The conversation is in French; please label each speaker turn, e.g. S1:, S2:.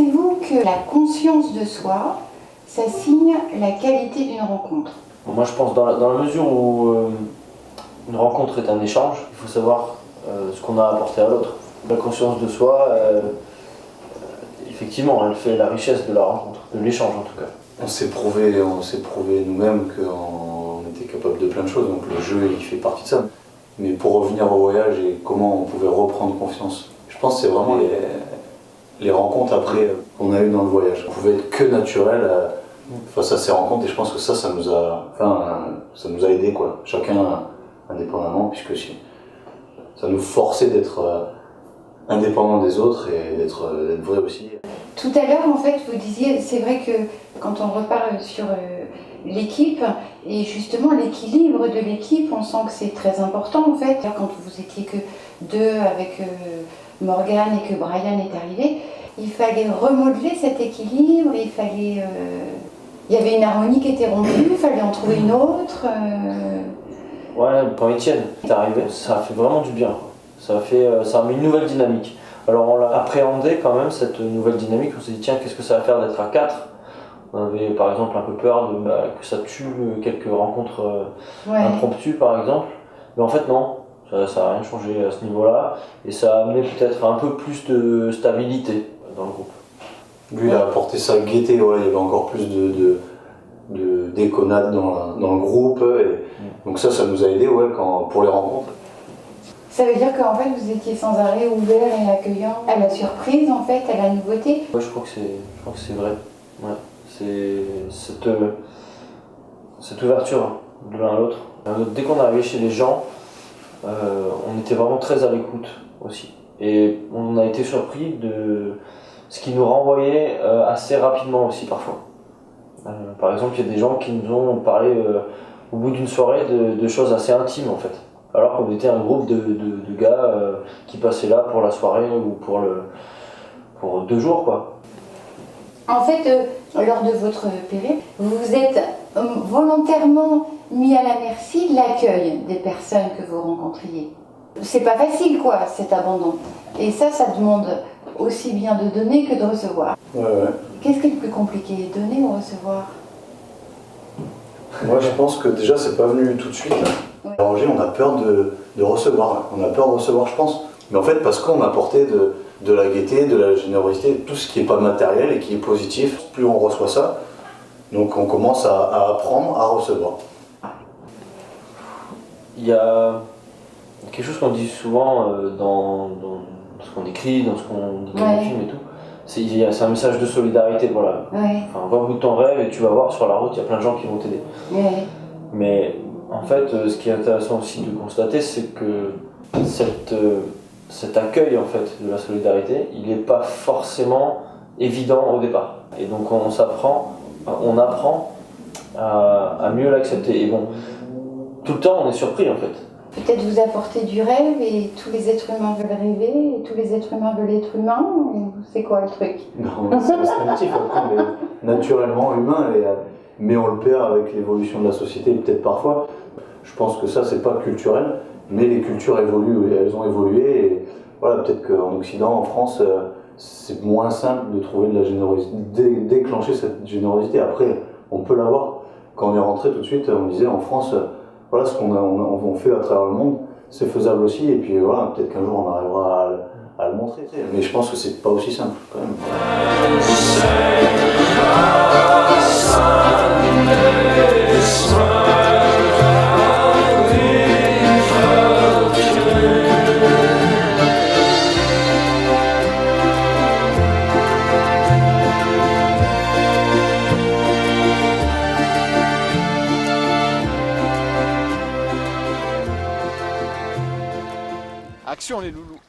S1: Pensez-vous que la conscience de soi, ça signe la qualité d'une rencontre?
S2: Bon, moi je pense dans la mesure où une rencontre est un échange, il faut savoir ce qu'on a apporté à l'autre. La conscience de soi, effectivement, elle fait la richesse de la rencontre, de l'échange en tout cas.
S3: On s'est prouvé nous-mêmes qu'on était capable de plein de choses, donc le jeu il fait partie de ça. Mais pour revenir au voyage et comment on pouvait reprendre confiance, je pense que c'est vraiment les rencontres après qu'on a eues dans le voyage. On pouvait être que naturel face à ces rencontres et je pense que ça nous a aidés quoi, chacun indépendamment, puisque ça nous forçait d'être indépendant des autres et d'être vrai aussi.
S1: Tout à l'heure, en fait, vous disiez, c'est vrai que quand on reparle sur l'équipe, et justement l'équilibre de l'équipe, on sent que c'est très important en fait. Quand vous étiez que deux avec Morgane et que Brian est arrivé, il fallait remodeler cet équilibre, il y avait une harmonie qui était rompue, il fallait en trouver une autre.
S2: Ouais, quand Étienne est arrivé, ça a fait vraiment du bien. Ça a mis une nouvelle dynamique. Alors on l'a appréhendé quand même, cette nouvelle dynamique, on s'est dit tiens, qu'est-ce que ça va faire d'être à 4 ? On avait par exemple un peu peur que ça tue quelques rencontres impromptues par exemple, mais en fait non, ça n'a rien changé à ce niveau-là, et ça a amené peut-être un peu plus de stabilité dans le groupe.
S3: Lui il a apporté sa gaieté, il y avait encore plus de déconnade dans le groupe, donc ça nous a aidé pour les rencontres.
S1: Ça veut dire qu'en fait vous étiez sans arrêt ouvert et accueillant à la surprise en fait, à la nouveauté.
S2: Ouais, je crois que c'est vrai. Ouais. C'est cette ouverture de l'un à l'autre. Dès qu'on est arrivé chez les gens, on était vraiment très à l'écoute aussi. Et on a été surpris de ce qu'ils nous renvoyaient assez rapidement aussi parfois. Par exemple, il y a des gens qui nous ont parlé au bout d'une soirée de choses assez intimes en fait. Alors qu'on était un groupe de gars qui passaient là pour la soirée ou pour 2 jours quoi.
S1: En fait, lors de votre périple, vous vous êtes volontairement mis à la merci de l'accueil des personnes que vous rencontriez. C'est pas facile quoi, cet abandon. Et ça demande aussi bien de donner que de recevoir.
S3: Ouais.
S1: Qu'est-ce qui est le plus compliqué, donner ou recevoir?
S3: Moi je pense que déjà c'est pas venu tout de suite.
S1: Ouais.
S3: À Angers, on a peur de recevoir. On a peur de recevoir, je pense. Mais en fait, parce qu'on a apporté de la gaieté, de la générosité, tout ce qui n'est pas matériel et qui est positif, plus on reçoit ça, donc on commence à apprendre à recevoir.
S2: Il y a quelque chose qu'on dit souvent dans ce qu'on écrit, dans ce qu'on dit dans les films et tout. C'est un message de solidarité, voilà.
S1: Ouais.
S2: Enfin, va au bout de ton rêve et tu vas voir sur la route, il y a plein de gens qui vont t'aider.
S1: Ouais.
S2: Mais en fait, ce qui est intéressant aussi de constater, c'est que cet accueil en fait de la solidarité, il n'est pas forcément évident au départ. Et donc on apprend à mieux l'accepter. Et bon, tout le temps on est surpris en fait.
S1: Peut-être vous apporter du rêve et tous les êtres humains veulent rêver et tous les êtres humains veulent être humains, ou c'est quoi le truc?
S3: Non, c'est instinctif après, mais naturellement humain, mais on le perd avec l'évolution de la société peut-être parfois. Je pense que ça c'est pas culturel, mais les cultures évoluent, elles ont évolué et voilà, peut-être qu'en Occident, en France, c'est moins simple de trouver de la générosité, déclencher cette générosité. Après, on peut l'avoir. Quand on est rentré tout de suite, on disait en France, voilà ce qu'on fait à travers le monde, c'est faisable aussi, et puis voilà, peut-être qu'un jour on arrivera à le montrer. Mais je pense que c'est pas aussi simple quand même.
S4: Action les loulous!